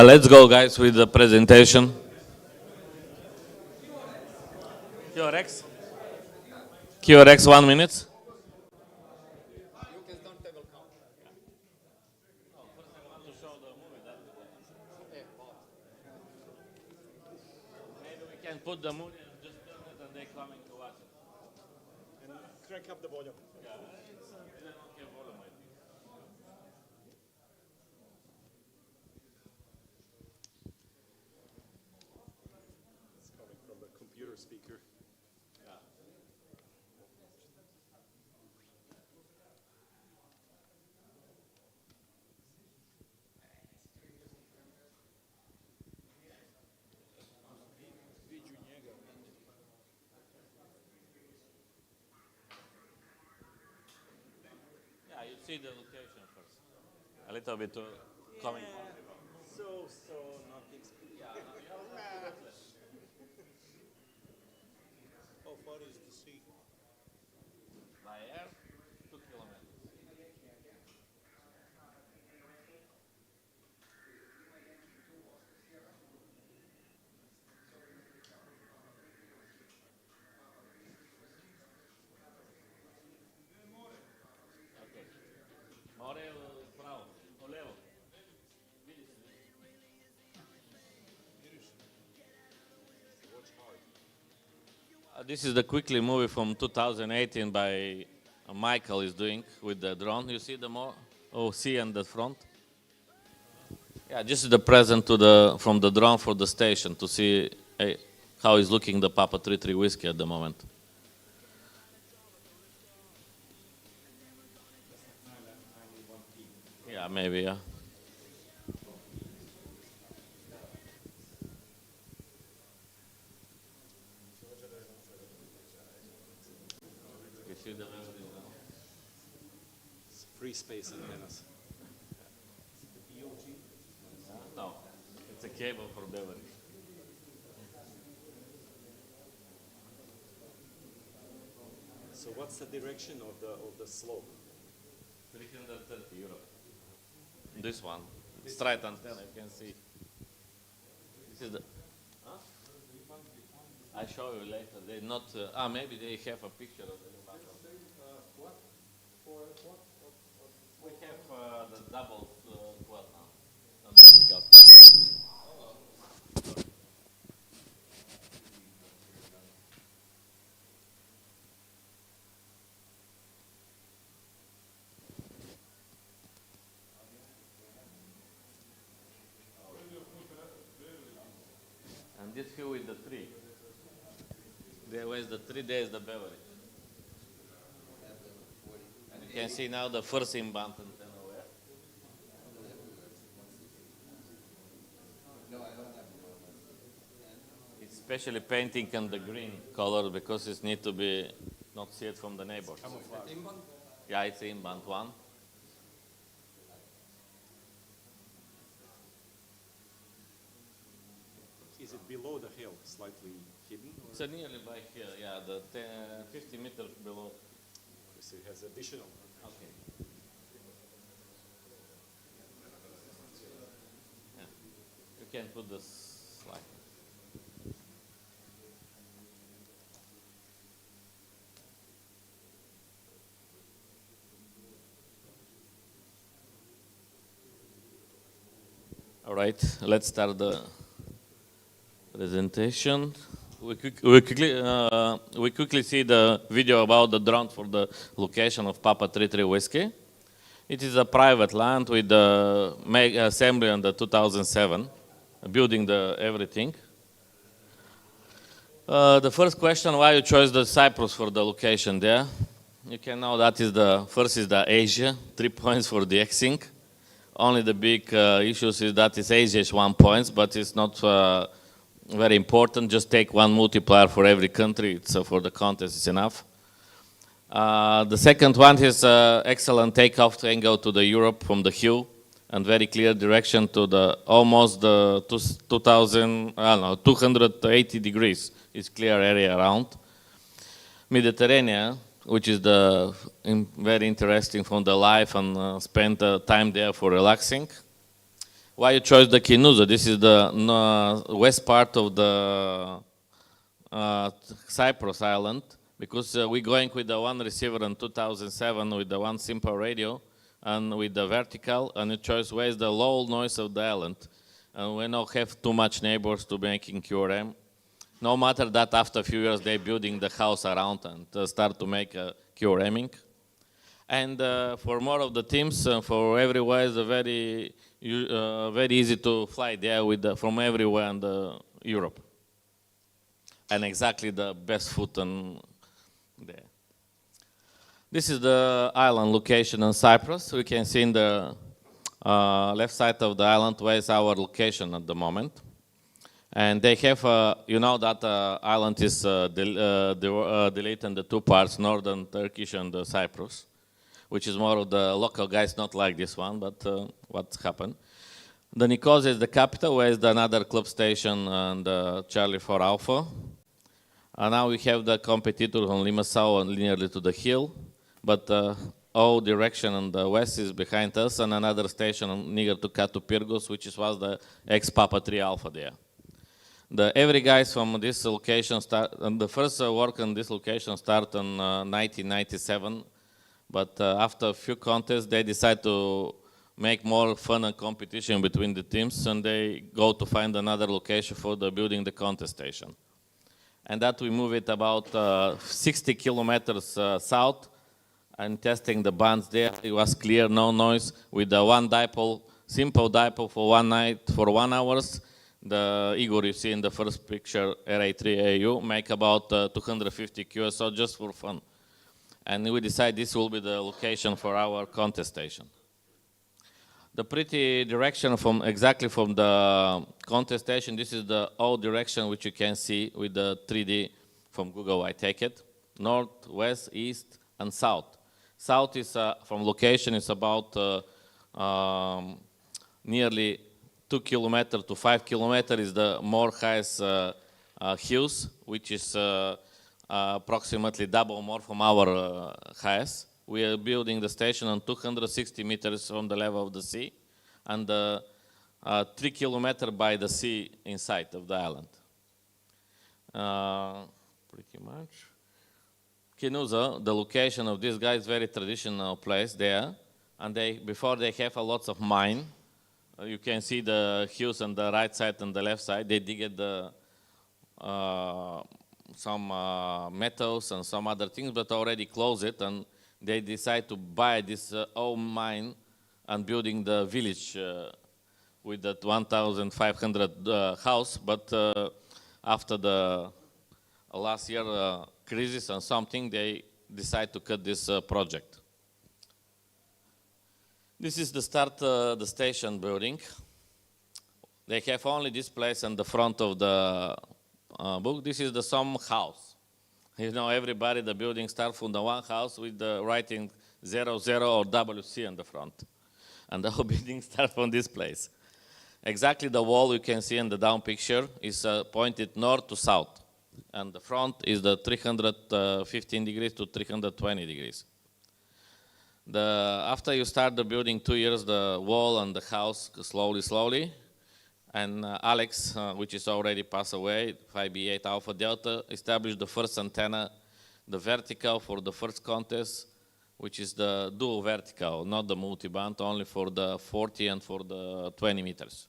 Let's go, guys, with the presentation. QRX? QRX, 1 minute. Maybe we can put the movie and just turn it and they're coming to watch it. And crank up the volume. Yeah, it's an okay volume, I think. It's coming from the computer speaker. Yeah. Yeah, you see the location first. A little bit coming. So nothing. How far is the sea? By air, 2 kilometers. Okay. More pravo, o levo. This is the quickly movie from 2018 by Michael is doing with the drone. You see the more OC and the front? Yeah, this is the present from the drone for the station to see how is looking the Papa 33 whiskey at the moment. Yeah, maybe, yeah. You see the It's free space in Venice. no, it's a cable for Beverly. So what's the direction of the slope? 330 euro. This one, straight antenna, you can see. This is the. Huh? I show you later. They not. Maybe they have a picture of the. What? We have the double quad now. And vertical. And this here with the tree. There was the 3 days the beverage. And you can see now the first inbound antenna where. It's especially painting on the green color because it needs to be not see it from the neighbors. Yeah, it's inbound one. Is it below the hill, slightly hidden? Or? It's nearly by here, yeah, the 50 meters below. So it has additional. Okay. Yeah. You can put the slide. All right, let's start the presentation. We quickly see the video about the drone for the location of Papa 33 whiskey. It is a private land with the assembly in the 2007, building the everything. The first question, why you chose the Cyprus for the location there? You can know that is first is the Asia, 3 points for the X-Sync. Only the big issues is that is Asia is 1 point, but it's not very important. Just take one multiplier for every country. It's, for the contest, it's enough. The second one is excellent takeoff angle to the Europe from the hill and very clear direction to the almost the 280 degrees. It's clear area around. Mediterranean, which is very interesting from the life and spend time there for relaxing. Why you chose the Kinusa? This is the west part of the Cyprus island, because we're going with the one receiver in 2007 with the one simple radio and with the vertical, and you choose where is the low noise of the island. And we don't have too much neighbors to making QRM. No matter that after a few years they're building the house around and start to make QRMing. And for more of the teams, for everywhere is very easy to fly there with from everywhere in Europe. And exactly the best food on there. This is the island location in Cyprus. We can see in the left side of the island where is our location at the moment. And they have, you know that island is divided into two parts, northern Turkish and Cyprus, which is more of the local guys, not like this one, but what's happened. The Nicosia is the capital, where is another club station and Charlie 4 Alpha. And now we have the competitors on Limassol and nearly to the hill, but all direction on the west is behind us, and another station near to Katu Pyrgos, which was the ex-Papa 3 Alpha there. Every guys from this location start, and the first work on this location started in 1997, but after a few contests, they decide to make more fun and competition between the teams, and they go to find another location for building the contest station. And that we move it about 60 kilometers south and testing the bands there. It was clear, no noise, with the one dipole, simple dipole for one night, for 1 hour. The Igor you see in the first picture, RA3AU, make about 250 QSO just for fun. And we decide this will be the location for our contest station. The pretty direction from exactly from the contest station, this is the old direction which you can see with the 3D from Google, I take it. North, west, east, and south. South is from location is about nearly 2 kilometers to 5 kilometers is the more highest hills, which is approximately double more from our highest. We are building the station on 260 meters from the level of the sea, and 3 kilometers by the sea inside of the island. Pretty much. Kinusa, the location of this guy is very traditional place there, and before they have a lots of mine. You can see the hills on the right side and the left side. They dig the some metals and some other things, but already closed it, and they decide to buy this old mine and building the village with that 1,500 house. But after the last year crisis and something, they decide to cut this project. This is the start the station building. They have only this place in the front of the book. This is the some house. You know, everybody, the building starts from the one house with the writing 00 or WC on the front. And the whole building starts from this place. Exactly the wall you can see in the down picture is pointed north to south. And the front is the 315 degrees to 320 degrees. After you start the building 2 years, the wall and the house slowly. And Alex, which is already passed away, 5B8 Alpha Delta, established the first antenna, the vertical for the first contest, which is the dual vertical, not the multi-band, only for the 40 and for the 20 meters.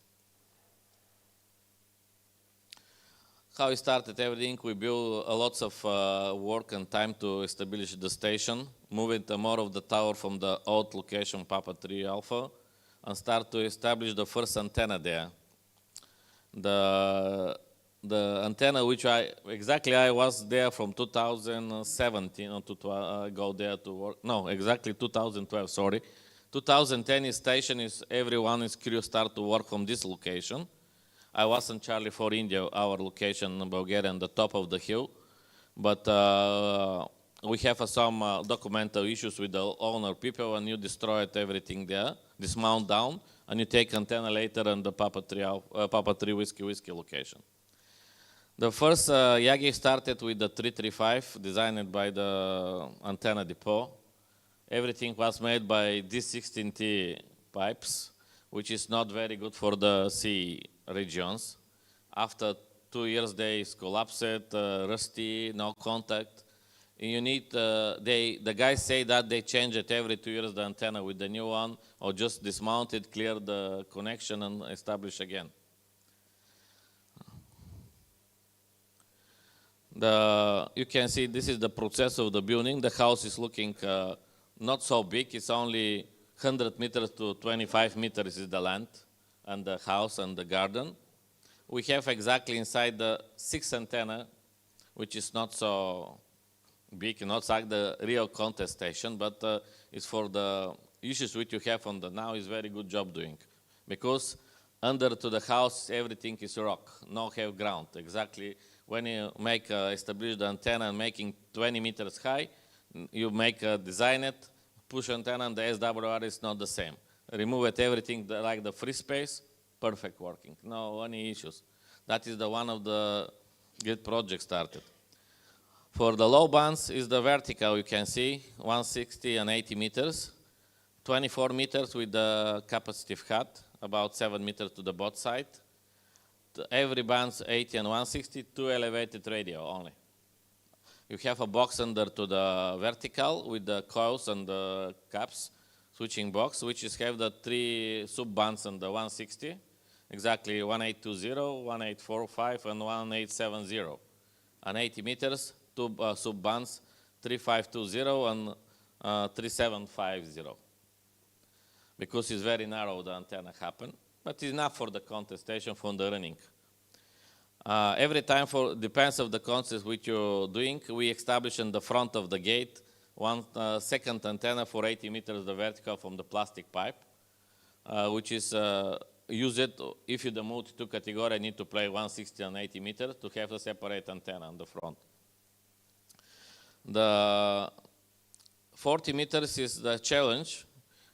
How we started everything, we built a lots of work and time to establish the station, moving more of the tower from the old location, Papa 3 Alpha, and start to establish the first antenna there. The antenna which I was there from 2017 to go there to work. No, exactly 2012, sorry. 2010 station is everyone is curious start to work from this location. I was in Charlie 4 India, our location in Bulgaria, on the top of the hill. But we have some documental issues with the owner people, and you destroyed everything there, dismount down, and you take antenna later on the Papa 3 Whiskey location. The first Yagi started with the 335, designed by the antenna depot. Everything was made by D16T pipes, which is not very good for the sea regions. After 2 years, they collapsed, rusty, no contact. You need, the guys say that they change it every 2 years, the antenna with the new one, or just dismount it, clear the connection, and establish again. You can see this is the process of the building. The house is looking not so big. It's only 100 meters to 25 meters is the land, and the house and the garden. We have exactly inside the 6 antenna, which is not so big, not like the real contest station, but it's for the issues which you have on the now is very good job doing. Because under to the house, everything is rock, no have ground. Exactly when you make, establish the antenna and making 20 meters high, you make, design it, push antenna, and the SWR is not the same. Remove it, everything like the free space, perfect working, no any issues. That is the one of the good project started. For the low bands is the vertical, you can see, 160 and 80 meters, 24 meters with the capacitive hat, about 7 meters to the both side. Every band's 80 and 160, 2 elevated radio only. You have a box under to the vertical with the coils and the caps, switching box, which is have the 3 sub-bands on the 160, exactly 1820, 1845, and 1870. And 80 meters, 2 sub-bands, 3520 and 3750. Because it's very narrow, the antenna happen, but it's enough for the contestation for the running. Every time, depends of the contest which you're doing, we establish in the front of the gate one second antenna for 80 meters the vertical from the plastic pipe, which is use it if you move to category, need to play 160 and 80 meters to have a separate antenna on the front. The 40 meters is the challenge.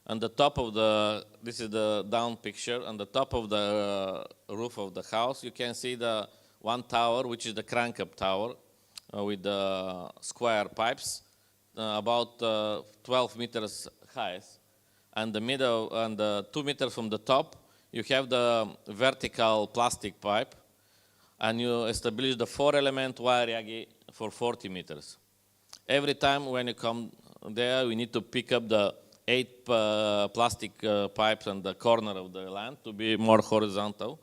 On the top of the, this is the down picture, on the top of the roof of the house, you can see the one tower, which is the crank-up tower with the square pipes, about 12 meters high. And the middle, and 2 meters from the top, you have the vertical plastic pipe, and you establish the 4-element wire yagi for 40 meters. Every time when you come there, we need to pick up the 8 plastic pipes on the corner of the land to be more horizontal,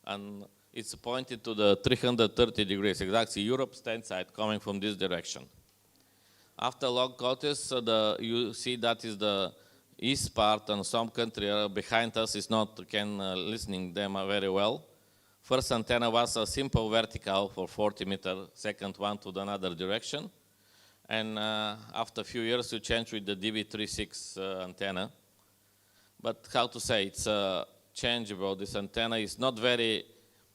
and it's pointed to the 330 degrees, exactly Europe stand side coming from this direction. After long contest, you see that is the east part, and some country behind us is not listening them very well. First antenna was a simple vertical for 40 meters, second one to the another direction. And after a few years, you change with the DB36 antenna. But how to say, it's changeable. This antenna is not very,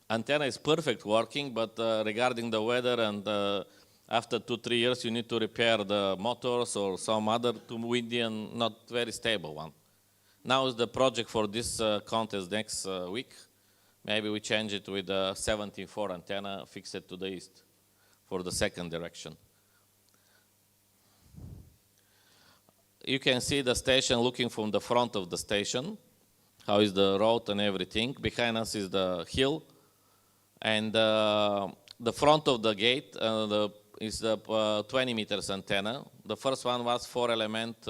antenna is perfect working, but regarding the weather and after 2-3 years, you need to repair the motors or some other too windy and not very stable one. Now is the project for this contest next week. Maybe we change it with a 17.4 antenna, fix it to the east for the second direction. You can see the station looking from the front of the station, how is the road and everything. Behind us is the hill, and the front of the gate is the 20 meters antenna. The first one was 4-element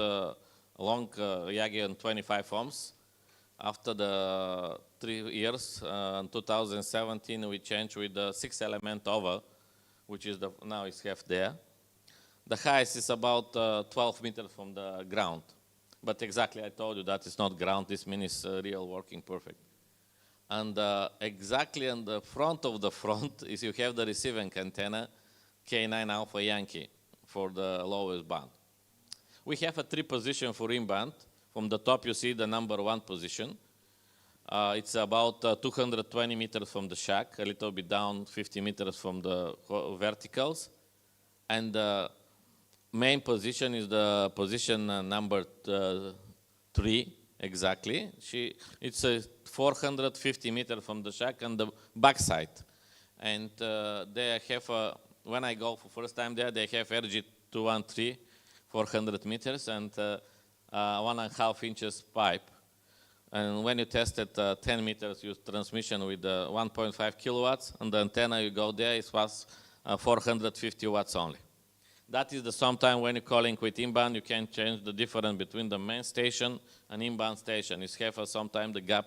long yagi and 25 ohms. After the 3 years, in 2017, we changed with the 6-element over, which is now it's half there. The highest is about 12 meters from the ground. But exactly, I told you that it's not ground, this means it's real working perfect. And exactly on the front of the front is you have the receiving antenna, K9 Alpha Yankee, for the lowest band. We have a 3 position for in band. From the top you see the number 1 position. It's about 220 meters from the shack, a little bit down 50 meters from the verticals. And the main position is the position number 3, exactly. It's 450 meters from the shack on the back side. And they have, when I go for first time there, they have RG213, 400 meters and 1.5 inches pipe. And when you tested 10 meters use transmission with 1.5 kilowatts, and the antenna you go there, it was 450 watts only. That is the sometime when you're calling with inbound, you can change the difference between the main station and inbound station. It's have sometime the gap,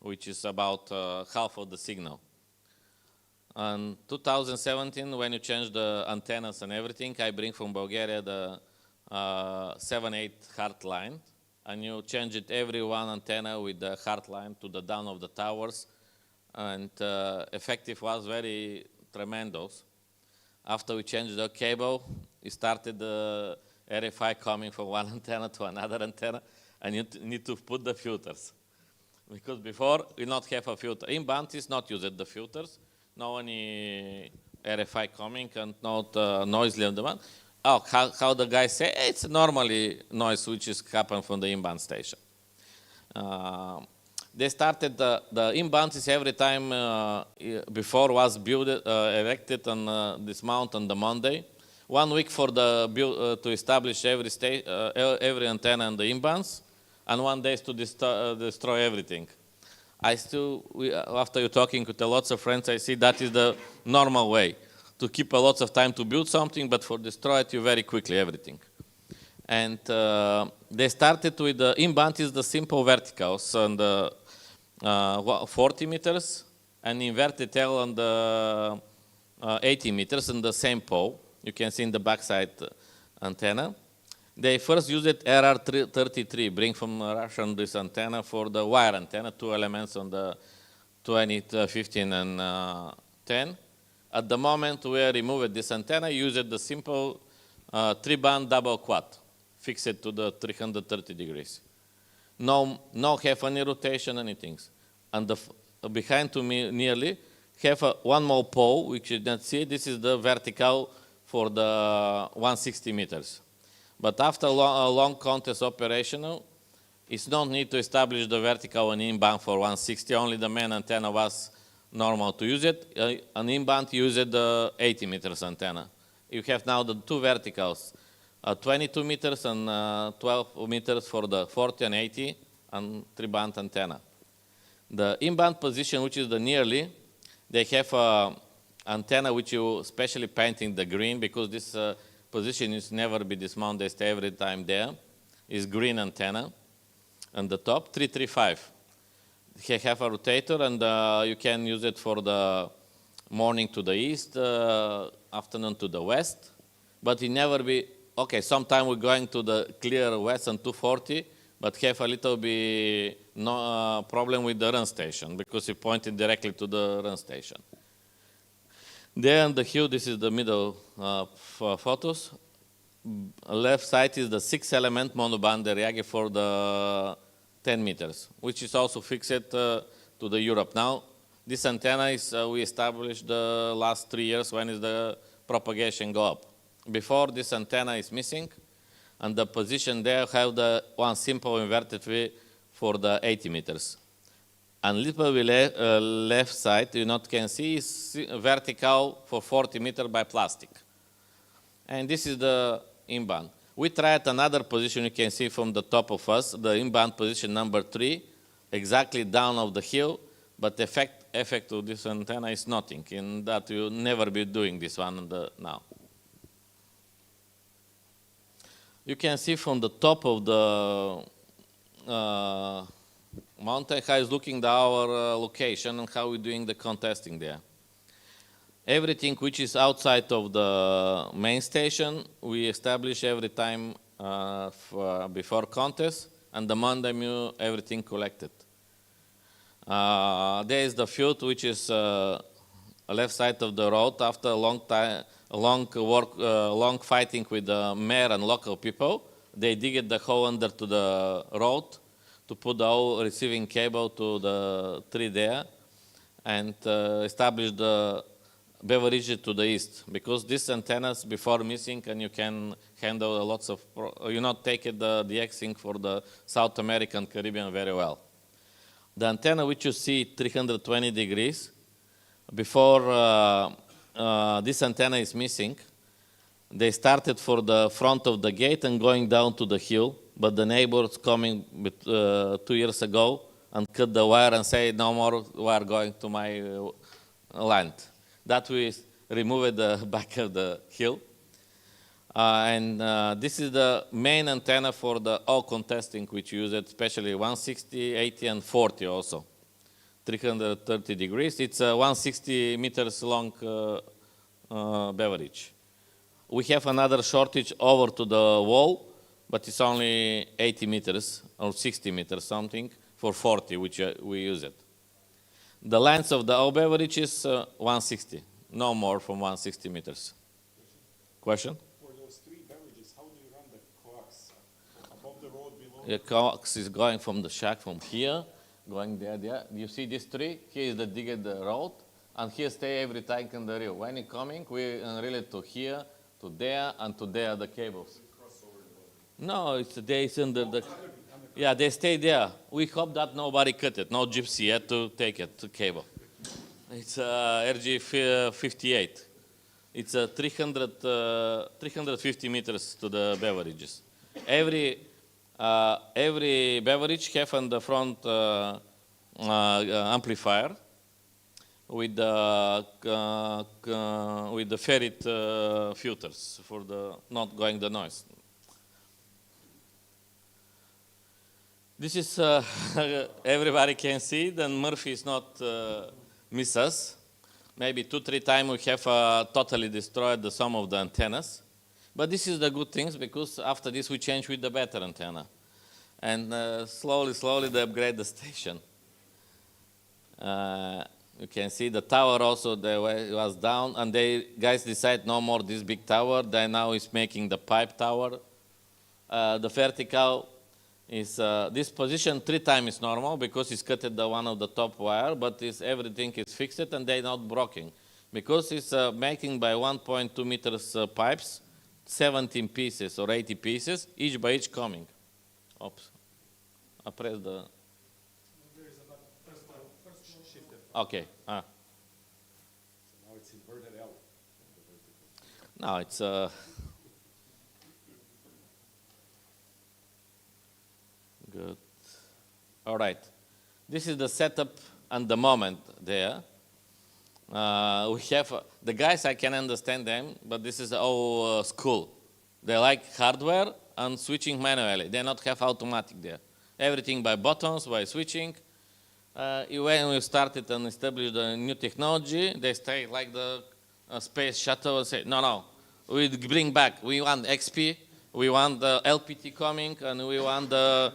which is about half of the signal. And 2017, when you change the antennas and everything, I bring from Bulgaria the 7/8 hard line, and you change it every one antenna with the hard line to the down of the towers, and effective was very tremendous. After we changed the cable, we started the RFI coming from one antenna to another antenna, and you need to put the filters. Because before, we not have a filter. Inbound is not used the filters, no any RFI coming and not noise level demand. Oh, how the guys say, it's normally noise which is happen from the inbound station. They started the inbound is every time before was built, erected on this mount on the Monday. 1 week for the build, to establish every antenna on the inbounds, and 1 day to destroy everything. After you're talking with lots of friends, I see that is the normal way to keep a lot of time to build something, but for destroy it, you very quickly everything. And they started with the inbound is the simple verticals on the 40 meters and inverted tail on the 80 meters on the same pole. You can see in the backside antenna. They first used RR33, bring from Russia this antenna for the wire antenna, 2 elements on the 20, 15 and 10. At the moment we removed this antenna, used the simple 3-band double quad, fix it to the 330 degrees. No have any rotation, anything. And behind to me nearly have one more pole, which you don't see. This is the vertical for the 160 meters. But after a long contest operational, it's no need to establish the vertical and inbound for 160. Only the main antenna was normal to use it. An inbound used the 80 meters antenna. You have now the 2 verticals, 22 meters and 12 meters for the 40 and 80 and 3-band antenna. The inbound position, which is the nearly, they have an antenna which you specially painting the green, because this position is never be dismounted, they stay every time there, is green antenna. On the top, 335. They have a rotator, and you can use it for the morning to the east, afternoon to the west, but it never be, okay, sometime we're going to the clear west on 240, but have a little bit problem with the run station, because you pointed directly to the run station. There on the hill, this is the middle photos. Left side is the 6-element monoband Reage for the 10 meters, which is also fixed to the Europe. Now, this antenna is we established the last 3 years when is the propagation go up. Before, this antenna is missing, and the position there have the one simple inverted V for the 80 meters. And little left side, you not can see, is vertical for 40 meters by plastic. And this is the inbound. We tried another position, you can see from the top of us, the inbound position number 3, exactly down of the hill, but effect of this antenna is nothing, in that you'll never be doing this one now. You can see from the top of the mountain how is looking at our location and how we're doing the contesting there. Everything which is outside of the main station, we establish every time before contest, and the Monday everything collected. There is the field which is left side of the road. After a long time, long fighting with the mayor and local people, they digged the hole under to the road to put the whole receiving cable to the tree there, and establish the beverage to the east, because these antennas before missing, and you can handle lots of, you not take it the X-Sync for the South American, Caribbean very well. The antenna which you see 320 degrees, before this antenna is missing, they started for the front of the gate and going down to the hill, but the neighbors coming with, 2 years ago and cut the wire and say no more wire going to my land. That we removed the back of the hill. This is the main antenna for the all contesting, which use it, especially 160, 80, and 40 also. 330 degrees. It's a 160 meters long beverage. We have another shortage over to the wall, but it's only 80 meters or 60 meters something for 40, which we use it. The length of the all beverage is 160, no more from 160 meters. Question? For those 3 beverages, how do you run the coax? Above the road, below? The coax is going from the shack from here, going there. You see these 3? Here is the digger, the road, and here stay every tank in the reel. When it's coming, we reel it to here, to there, and to there, the cables. No, it's under the... Yeah, they stay there. We hope that nobody cut it, no gypsy yet to take it, to cable. It's RG58. It's 350 meters to the beverages. Every beverage have on the front amplifier with the ferrite filters for the not going the noise. This is everybody can see. Then Murphy is not miss us. Maybe 2-3 times we have totally destroyed some of the antennas. But this is the good things, because after this we change with the better antenna. And slowly they upgrade the station. You can see the tower also was down, and they guys decide no more this big tower. They now is making the pipe tower. The vertical is this position 3 times is normal, because it's cut at the one of the top wire, but everything is fixed and they not broken, because it's making by 1.2 meters pipes, 17 pieces or 80 pieces, each by each coming. Oops, I press the. Okay. So now it's inverted L. Now it's good. All right. This is the setup and the moment there. We have the guys, I can understand them, but this is all school. They like hardware and switching manually. They not have automatic there. Everything by buttons, by switching. When we started and established the new technology, they stay like the space shuttle and say, no, we bring back. We want XP, we want the LPT coming, and we want the,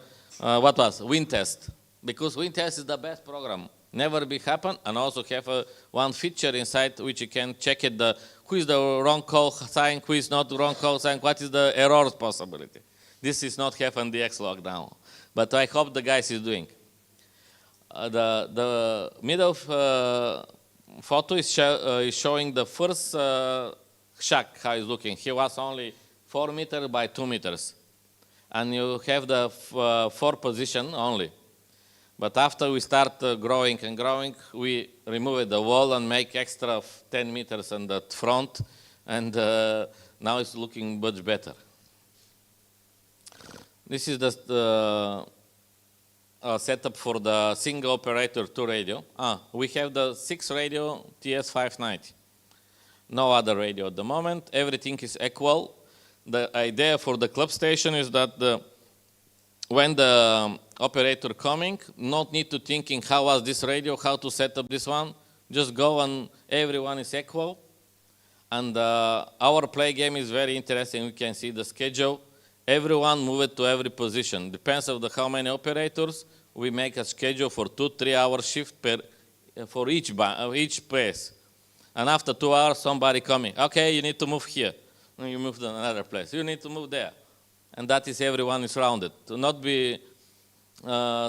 wind test. Because wind test is the best program. Never be happen, and also have one feature inside which you can check it, who is the wrong call sign, who is not wrong call sign, what is the error possibility. This is not have on the X lockdown, but I hope the guys is doing. The middle photo is showing the first shack, how it's looking. He was only 4 meters by 2 meters. And you have the 4 position only. But after we start growing and growing, we remove the wall and make extra 10 meters on the front, and now it's looking much better. This is the setup for the single operator 2 radio. We have the 6 radio TS590. No other radio at the moment. Everything is equal. The idea for the club station is that when the operator coming, not need to thinking how was this radio, how to set up this one. Just go and everyone is equal. And our play game is very interesting. We can see the schedule. Everyone move it to every position. Depends on how many operators. We make a schedule for 2-3 hour shift for each place. And after 2 hours, somebody coming. Okay, you need to move here. You move to another place. You need to move there. And that is everyone is rounded. To not be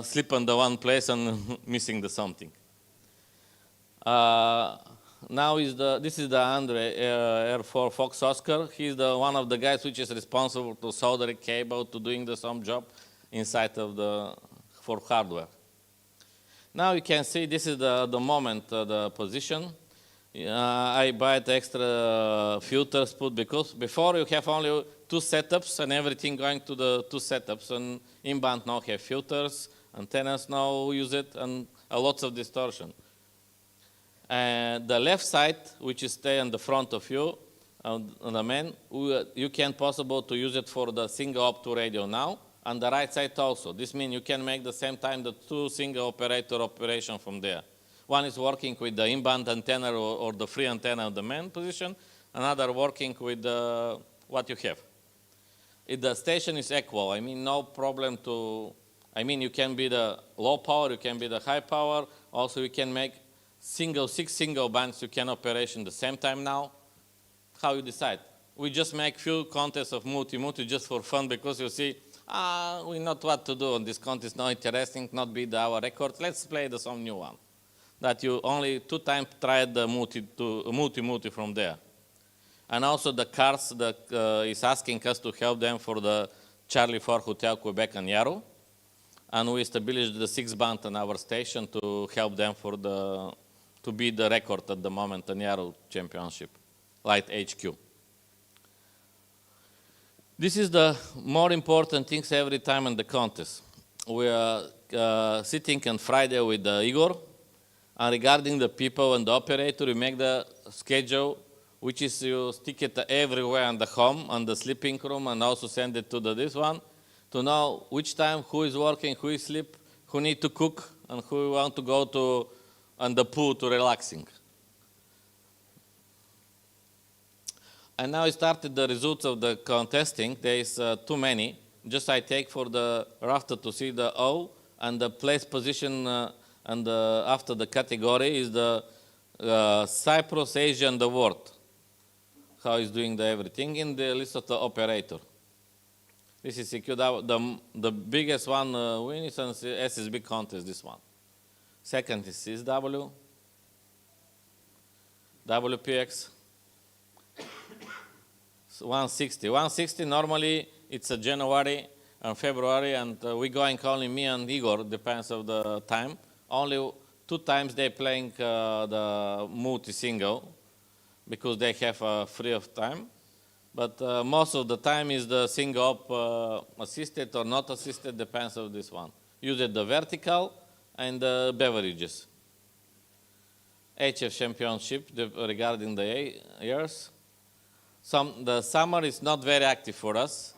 sleep on the one place and missing the something. Now this is the Andre Air 4 Fox Oscar. He's one of the guys which is responsible to soldering cable, to doing some job inside of for hardware. Now you can see this is the moment, the position. I buy the extra filters put because before you have only two setups and everything going to the two setups, and inbound now have filters, antennas now use it, and a lots of distortion. And the left side, which is stay on the front of you, on the main, you can possible to use it for the single op to radio now, and the right side also. This means you can make the same time the two single operator operation from there. One is working with the inbound antenna or the free antenna of the main position, another working with what you have. If the station is equal, I mean, no problem to, I mean, you can be the low power, you can be the high power, also you can make six single bands you can operation the same time now. How you decide? We just make few contests of multi-multi just for fun because you see, we know what to do on this contest, not interesting, not beat our record, let's play some new one. That you only 2 times tried the multi-multi from there. And also the cars that is asking us to help them for the Charlie 4 Hotel Quebec and Yarrow. And we established the 6 band on our station to help them for to beat the record at the moment in Yarrow Championship, Light HQ. This is the more important things every time in the contest. We are sitting on Friday with Igor. And regarding the people and the operator, you make the schedule, which is you stick it everywhere in the home, on the sleeping room, and also send it to this one, to know which time, who is working, who is sleep, who need to cook, and who want to go to on the pool to relaxing. And now I started the results of the contesting. There is too many. Just I take for the rafter to see the O and the place position. And after the category is the Cyprus, Asia, and the world. How is doing everything in the list of the operator. This is CQ. The biggest one win is on SSB contest, this one. Second is CSW, WPX, 160. 160 normally it's a January and February, and we going only me and Igor, depends of the time. Only 2 times they playing the multi-single because they have free of time. But most of the time is the single up assisted or not assisted, depends on this one. Use it the vertical and the beverages. HF Championship regarding the years. The summer is not very active for us.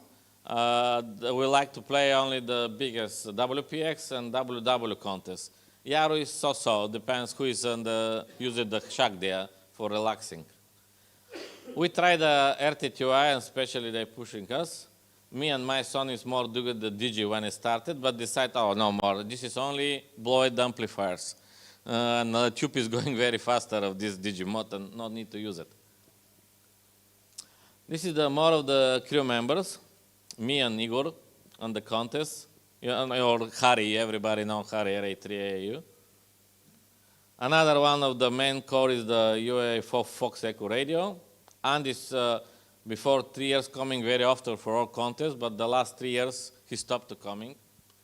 We like to play only the biggest WPX and WW contests. Yarrow is so-so, depends who is on using the shack there for relaxing. We try the RTTI, and especially they pushing us. Me and my son is more doing the DG when it started, but decide, oh, no more. This is only blow-it amplifiers. And the tube is going very faster of this DG mod and no need to use it. This is the more of the crew members, me and Igor on the contest. Or Harry, everybody knows Harry, RA3AU. Another one of the main core is the UA4 Fox Echo radio. And is before 3 years coming very often for all contests, but the last 3 years he stopped coming.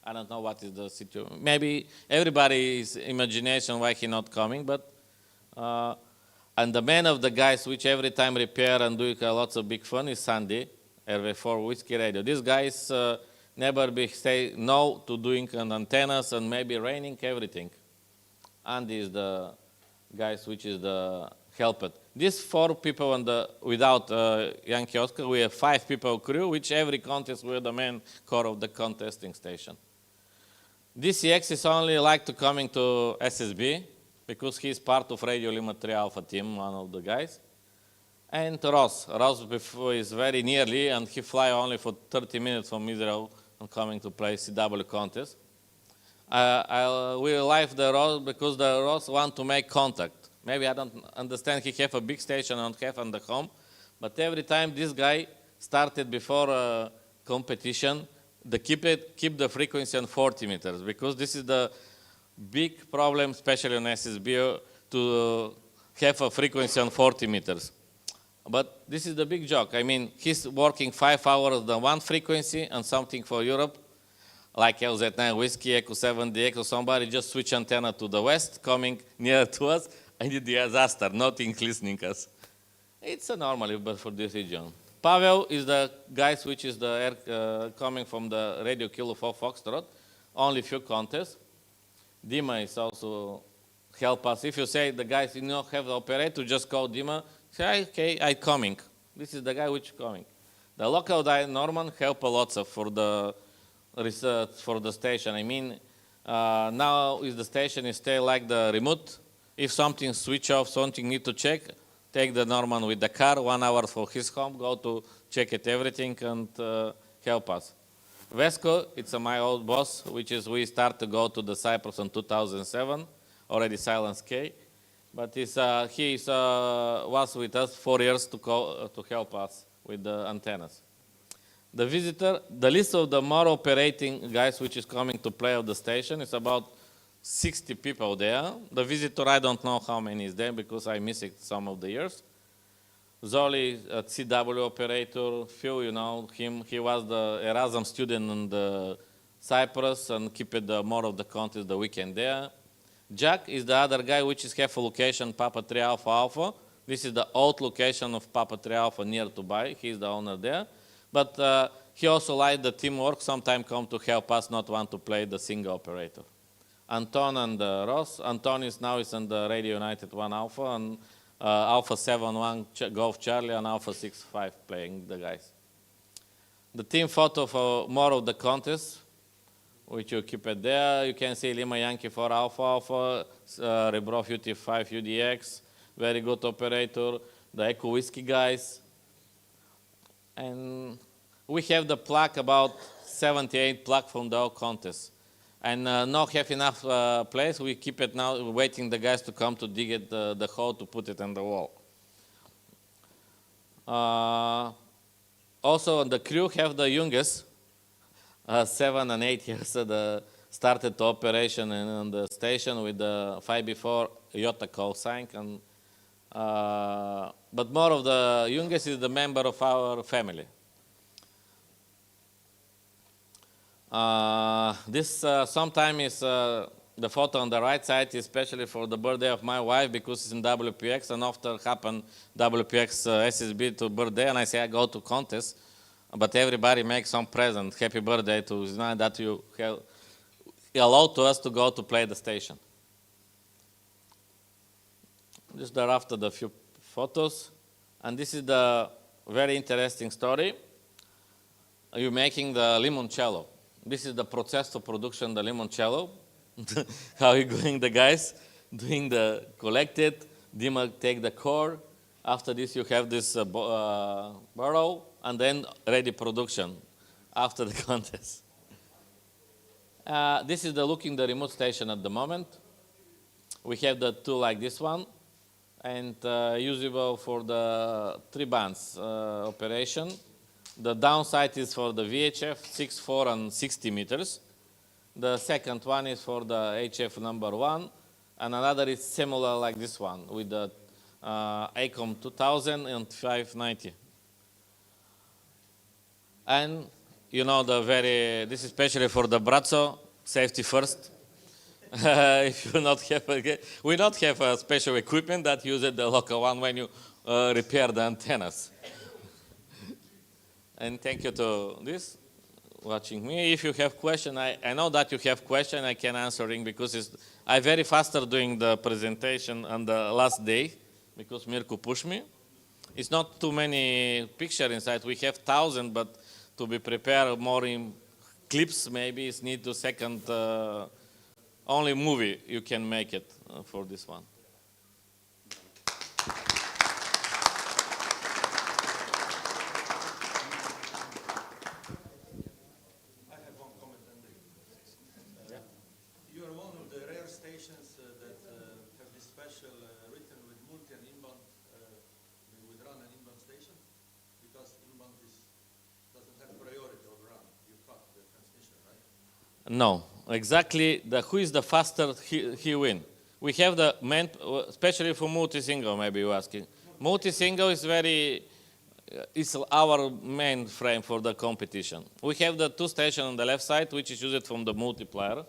I don't know what is the situation. Maybe everybody's imagination why he not coming, but and the man of the guys which every time repair and do lots of big fun is Sandy, RV4 Whiskey Radio. These guys never say no to doing an antennas and maybe raining everything. And is the guys which is the helped. These 4 people without Yankee Oscar, we have 5 people crew, which every contest we're the main core of the contesting station. DCX is only like to coming to SSB because he's part of Radio Lima 3 Alpha team, one of the guys. And Ross is very nearly, and he fly only for 30 minutes from Israel and coming to play CW contest. We like the Ross because the Ross want to make contact. Maybe I don't understand, he have a big station and have on the home, but every time this guy started before competition, keep the frequency on 40 meters, because this is the big problem, especially on SSB, to have a frequency on 40 meters. But this is the big joke. I mean, he's working 5 hours on one frequency and something for Europe, like LZ9 Whiskey, Echo 7D, Echo somebody just switch antenna to the west, coming near to us, any disaster, nothing listening us. It's a normal but for this region. Pavel is the guys which is the air coming from the radio Kilo 4 Foxtrot, only few contests. Dima is also help us. If you say the guys you don't have the operator, just call Dima, say, okay, I'm coming. This is the guy which is coming. The local guy, Norman, help a lot for the research for the station. I mean, now is the station is still like the remote. If something switch off, something need to check, take the Norman with the car, 1 hour for his home, go to check it everything and help us. Vesco, it's my old boss, which is we start to go to the Cyprus in 2007, already Silence K. But he was with us 4 years to help us with the antennas. The visitor, the list of the more operating guys which is coming to play at the station is about 60 people there. The visitor, I don't know how many is there because I missed it some of the years. Zoli, a CW operator, Phil, you know him. He was the Erasmus student in the Cyprus and keep it more of the contest the weekend there. Jack is the other guy which is have a location Papa 3 Alpha Alpha. This is the old location of Papa 3 Alpha near Dubai. He's the owner there. But he also liked the teamwork, sometimes come to help us not want to play the single operator. Anton and Ross. Anton is now is in the Radio United 1 Alpha and Alpha 7-1 Golf Charlie and Alpha 6-5 playing the guys. The team photo for more of the contest, which you keep it there. You can see Lima Yankee 4 Alpha Alpha, Rebrov UT5 UDX, very good operator, the Echo Whiskey guys. And we have the plaque, about 78 plaque from the whole contest. And not have enough place, we keep it now, waiting the guys to come to dig it, the hole to put it on the wall. Also, the crew have the youngest, 7 and 8 years, started the operation on the station with the 5B4 Iota call sign. And, but more of the youngest is the member of our family. This sometime is the photo on the right side, especially for the birthday of my wife, because it's in WPX, and after happened WPX SSB to birthday, and I say I go to contest, but everybody makes some present, happy birthday to that you have allowed to us to go to play the station. Just thereafter the few photos, and this is the very interesting story. You're making the limoncello. This is the process of production, the limoncello. How you going, the guys? Doing the collected, Dima take the core. After this, you have this barrel, and then ready production after the contest. This is the looking the remote station at the moment. We have the two like this one, and usable for the 3 bands operation. The downside is for the VHF, 6, 4, and 60 meters. The second one is for the HF number 1, and another is similar like this one with the ACOM 2000 and 590. And you know this is especially for the Brazzo, safety first. If you not have, we not have a special equipment that uses the local one when you repair the antennas. And thank you to this, watching me. If you have question, I know that you have question, I can answering because I very faster doing the presentation on the last day because Mirko pushed me. It's not too many picture inside. We have 1,000, but to be prepared more in clips, maybe it's need to second, only movie you can make it for this one. No, exactly. Who is the faster, he win. We have the main, especially for multi-single, maybe you're asking. Multi-single is it's our main frame for the competition. We have the 2 stations on the left side, which is used from the multiplier.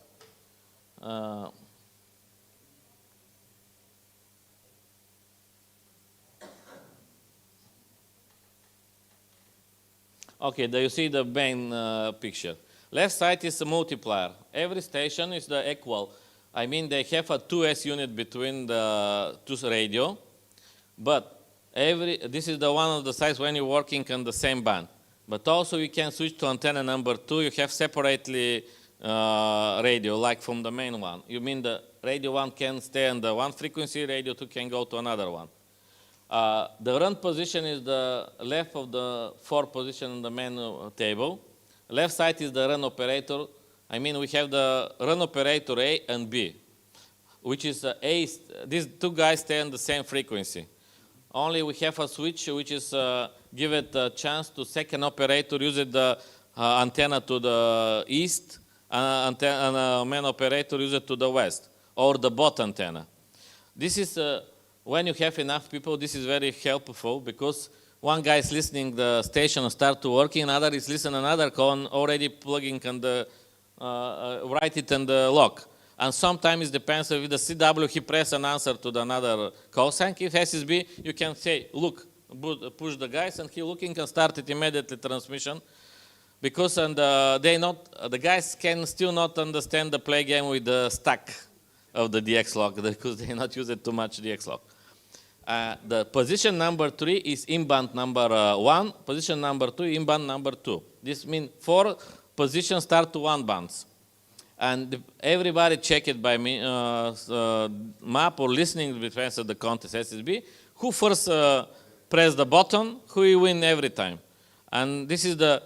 Okay, there you see the main picture. Left side is a multiplier. Every station is the equal. I mean, they have a 2S unit between the two radio, but this is the one of the size when you're working on the same band. But also you can switch to antenna number 2. You have separately radio, like from the main one. You mean the radio 1 can stay on the one frequency, radio 2 can go to another one. The run position is the left of the 4 position on the main table. Left side is the run operator. I mean, we have the run operator A and B, which is A. These two guys stay on the same frequency. Only we have a switch which is give it a chance to second operator use the antenna to the east and main operator use it to the west, or the bot antenna. This is when you have enough people, this is very helpful because one guy is listening the station start to working, another is listening another call already plugging on the write it in the lock. And sometimes it depends if the CW he press an answer to the another call sign. If SSB, you can say, look, push the guys, and he looking and start it immediately transmission. Because the guys can still not understand the play game with the stack of the DX lock because they not use it too much DX lock. The position number 3 is in-band number 1, position number 2, in-band number 2. This means 4 positions start to 1 bands. And everybody check it by map or listening with the contest SSB. Who first press the button, who will win every time. And this is the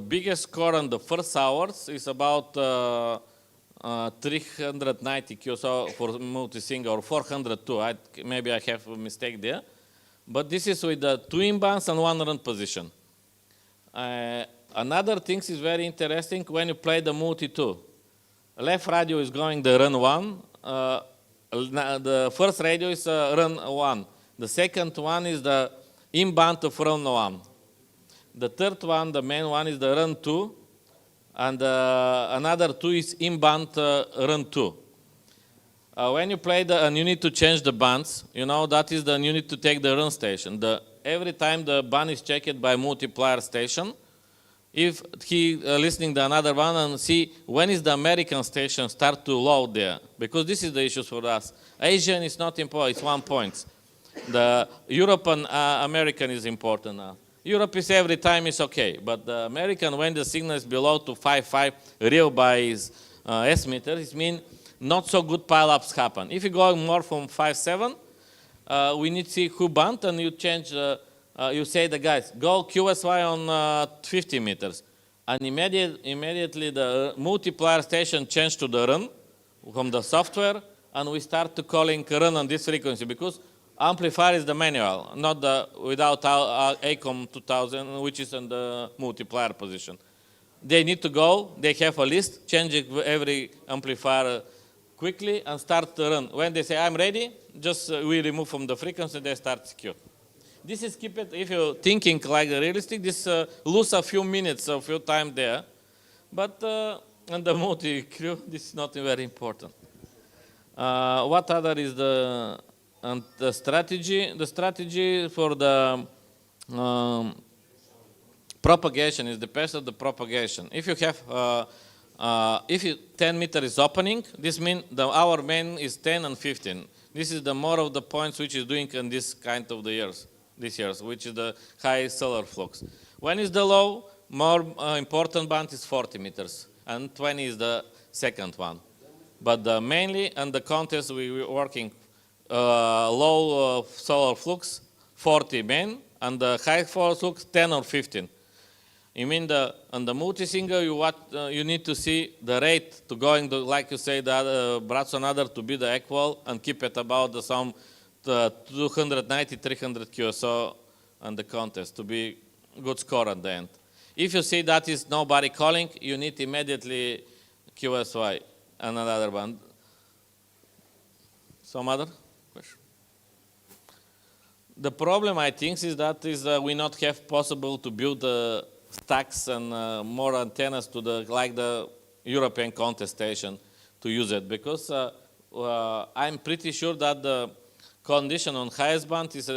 biggest score on the first hours is about 390 QSO for multi-single or 402. Maybe I have a mistake there. But this is with the 2 in-bands and 1 run position. Another thing is very interesting when you play the multi-2. Left radio is going the run 1. The first radio is run 1. The second one is the in-band of run 1. The third one, the main one, is the run 2. And another 2 is in-band run 2. When you play and you need to change the bands, you know, that is you need to take the run station. Every time the band is checked by multiplier station, if he listening to another one and see when is the American station start to load there, because this is the issue for us. Asian is not important, it's 1 point. The European American is important now. Europe is every time is okay, but the American, when the signal is below to 5.5 real by his S meter, it means not so good pile-ups happen. If you go more from 5.7, we need to see who band, and you change, you say the guys, go QSY on 50 meters. And immediately the multiplier station changed to the run from the software, and we start to calling run on this frequency, because amplifier is the manual, not without ACOM 2000, which is in the multiplier position. They need to go, they have a list, change every amplifier quickly and start to run. When they say, I'm ready, just we remove from the frequency, they start secure. This is keep it, if you're thinking like realistic, this lose a few minutes, a few time there. But on the multi-crew, this is not very important. What other is the strategy? The strategy for the propagation is the path of the propagation. If you have, if 10 meter is opening, this means our main is 10 and 15. This is the more of the points which is doing in this kind of the years, which is the high solar flux. When is the low, more important band is 40 meters, and 20 is the second one. But mainly on the contest we were working low solar flux, 40 main, and the high solar flux, 10 or 15. You mean on the multi-single, you need to see the rate to going, like you say, the brats another to be the equal and keep it about some 290, 300 QSO on the contest to be good score at the end. If you see that is nobody calling, you need immediately QSY and another band. Some other question? The problem, I think, is that we not have possible to build stacks and more antennas to like the European contest station to use it, because I'm pretty sure that the condition on highest band is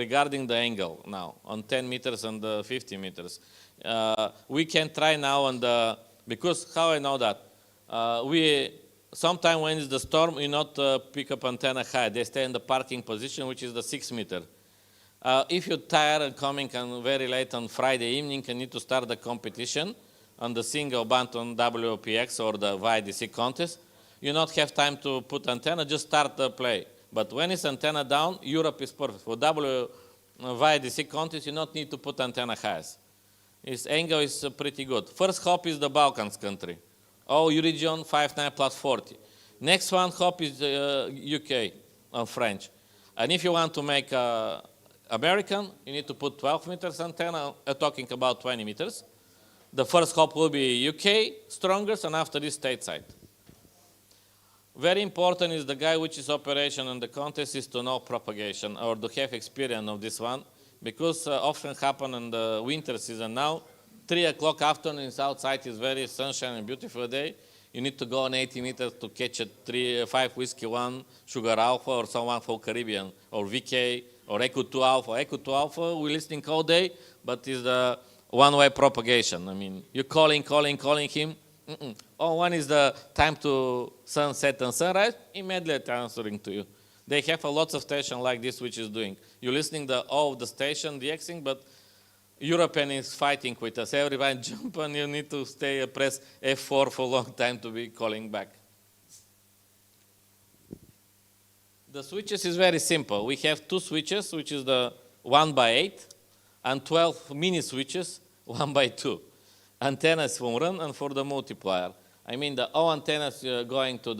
regarding the angle now on 10 meters and 50 meters. We can try now on the, because how I know that? Sometimes when it's the storm, you not pick up antenna high. They stay in the parking position, which is the 6 meter. If you're tired and coming and very late on Friday evening, you need to start the competition on the single band on WPX or the YDC contest. You not have time to put antenna, just start the play. But when it's antenna down, Europe is perfect. For YDC contest, you not need to put antenna highs. Its angle is pretty good. First hop is the Balkans country. Oh, region 59 plus 40. Next one hop is UK or French. And if you want to make American, you need to put 12 meters antenna, talking about 20 meters. The first hop will be UK, strongest, and after this stateside. Very important is the guy which is operation on the contest is to know propagation or to have experience of this one, because often happen in the winter season now, 3 o'clock afternoon outside is very sunshine and beautiful day. You need to go on 80 meters to catch a 5 whiskey 1 sugar alpha or someone for Caribbean or VK or Echo 2 alpha. Echo 2 alpha, we're listening all day, but it's the one-way propagation. I mean, you're calling him. Oh, one is the time to sunset and sunrise, immediately answering to you. They have a lot of stations like this which is doing. You're listening to all of the station, the Xing, but European is fighting with us. Everybody jump and you need to stay press F4 for a long time to be calling back. The switches is very simple. We have 2 switches, which is the 1x8, and 12 mini switches, 1x2. Antennas for run and for the multiplier. I mean, all antennas going to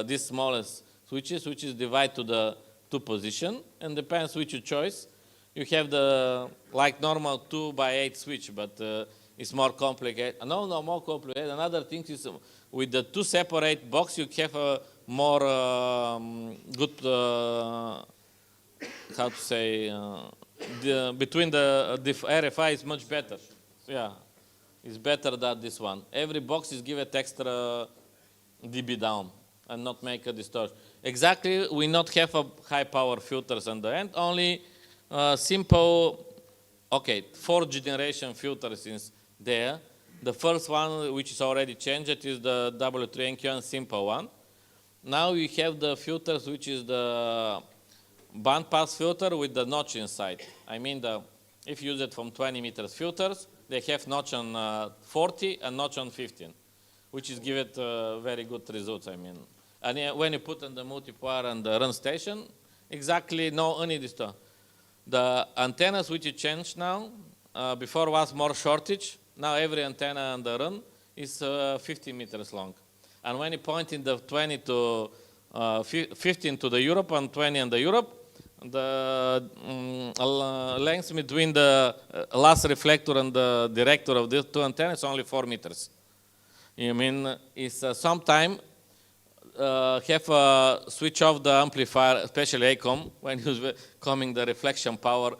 this smallest switches, which is divided to the 2 position, and depends which you choice. You have the like normal 2x8 switch, but it's more complicated. No, more complicated. Another thing is with the 2 separate box, you have a more good, how to say, between the RFI is much better. Yeah, it's better than this one. Every box is given extra dB down and not make a distortion. Exactly, we not have a high power filters on the end, only simple, okay, 4 generation filters is there. The first one, which is already changed, is the W3NQ simple one. Now you have the filters, which is the band pass filter with the notch inside. I mean, if you use it from 20 meters filters, they have notch on 40 and notch on 15, which is give it very good results, I mean. And when you put on the multiplier and the run station, exactly no any distortion. The antennas which you change now, before was more shortage, now every antenna on the run is 50 meters long. And when you point in the 20 to 15 to the Europe and 20 on the Europe, the length between the last reflector and the director of these 2 antennas is only 4 meters. I mean, it's sometime have a switch off the amplifier, especially ACOM, when you're coming the reflection power.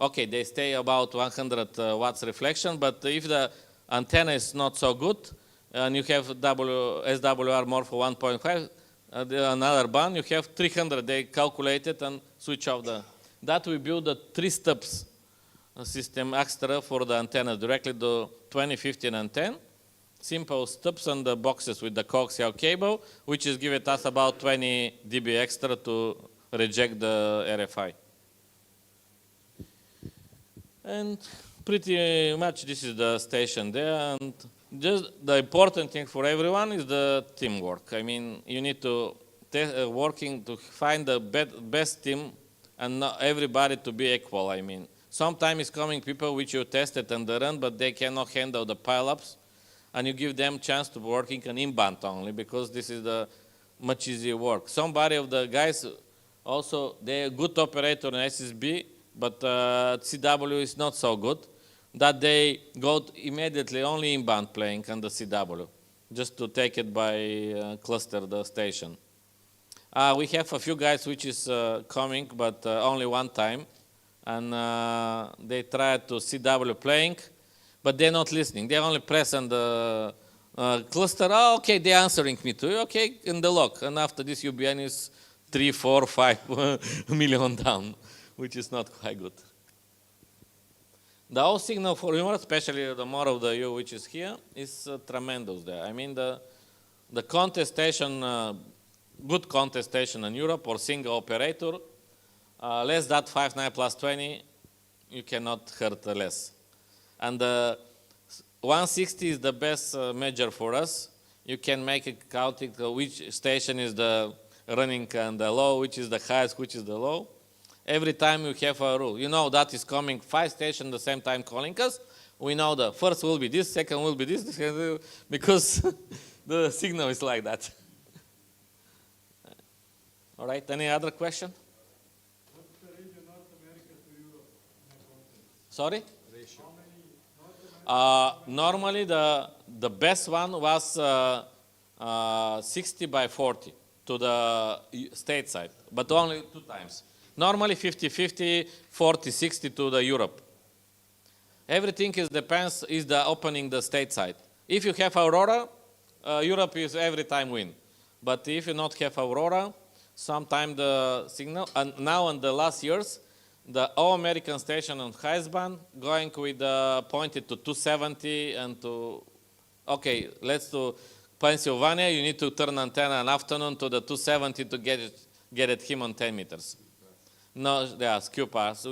Okay, they stay about 100 watts reflection, but if the antenna is not so good, and you have SWR more for 1.5, another band, you have 300, they calculate it and switch off the. That we build a 3 steps system extra for the antennas directly to 20, 15, and 10. Simple steps on the boxes with the coaxial cable, which is giving us about 20 dB extra to reject the RFI. And pretty much this is the station there. And just the important thing for everyone is the teamwork. I mean, you need to working to find the best team and not everybody to be equal. I mean, sometimes it's coming people which you tested on the run, but they cannot handle the pileups. And you give them chance to working on in-band only, because this is the much easier work. Somebody of the guys also, they're a good operator in SSB, but CW is not so good, that they go immediately only in-band playing on the CW, just to take it by cluster the station. We have a few guys which is coming, but only one time, and they try to CW playing, but they're not listening. They only press on the cluster. Oh, okay, they're answering me too. Okay, in the lock. And after this, UBN is 3, 4, 5 million down, which is not quite good. The O signal for humor, especially the more of the U which is here, is tremendous there. I mean, the contestation, good contestation in Europe or single operator, less than 5.9 plus 20, you cannot hurt less. And 160 is the best measure for us. You can make a counting which station is the running and the low, which is the highest, which is the low. Every time you have a rule. You know that is coming 5 stations the same time calling us. We know the first will be this, second will be this, because the signal is like that. All right, any other question? What's the ratio North America to Europe in a context? Sorry? Ratio. How many Normally the best one was 60 by 40 to the state side, but only 2 times. Normally 50-50, 40-60 to the Europe. Everything depends is the opening the state side. If you have Aurora, Europe is every time win. But if you not have Aurora, sometime the signal, and now in the last years, the all American station on highest band going with pointed to 270 and to, okay, let's do Pennsylvania, you need to turn antenna in afternoon to the 270 to get it him on 10 meters. No, they are skew pass,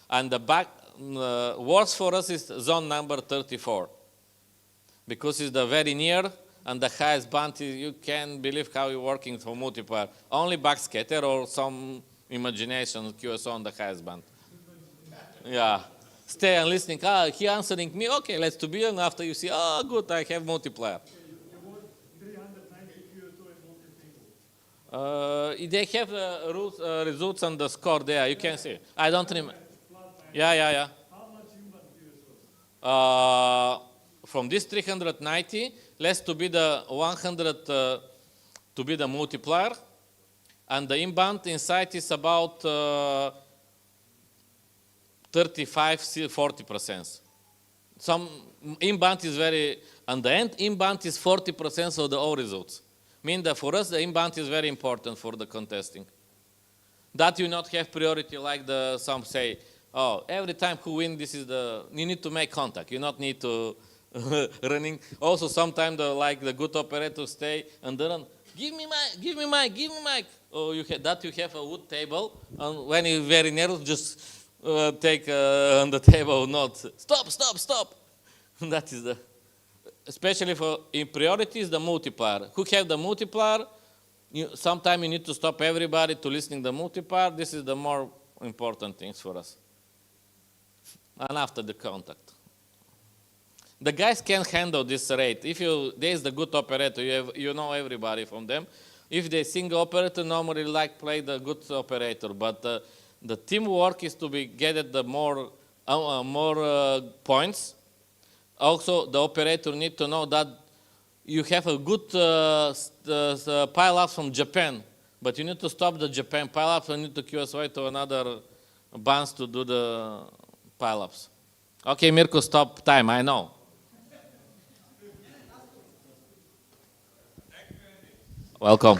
and the back, worst for us is zone number 34. Because it's the very near and the highest band, you can't believe how you're working for multiplier. Only backscatter or some imagination QSO on the highest band. Yeah. Stay and listening. He answering me. Okay, let's to be. And after you see, oh, good, I have multiplier. you want 390 QSO and multi-single? They have results on the score there. You can see. I don't remember. Yeah. How much human QSOs? From this 390, let's to be the 100 to be the multiplier, and the inbound inside is about 35-40%. Some inbound is very, and the end inbound is 40% of the all results. Mean that for us the inbound is very important for the contesting. That you not have priority like the some say, oh, every time who win this is the, you need to make contact. You not need to running. Also sometimes the good operators stay and then give me mic. Oh, you have a wood table, and when you're very nervous, just take on the table note. Stop. That is the, especially for in priorities the multiplier. Who have the multiplier? Sometimes you need to stop everybody to listening the multiplier. This is the more important things for us. And after the contact. The guys can handle this rate. If there is the good operator, you know everybody from them. If they single operator, normally like play the good operator, but the teamwork is to be get the more points. Also, the operator need to know that you have a good pile-ups from Japan, but you need to stop the Japan pile-ups and need to QSY to another bands to do the pile-ups. Okay, Mirko, stop time, I know. Welcome.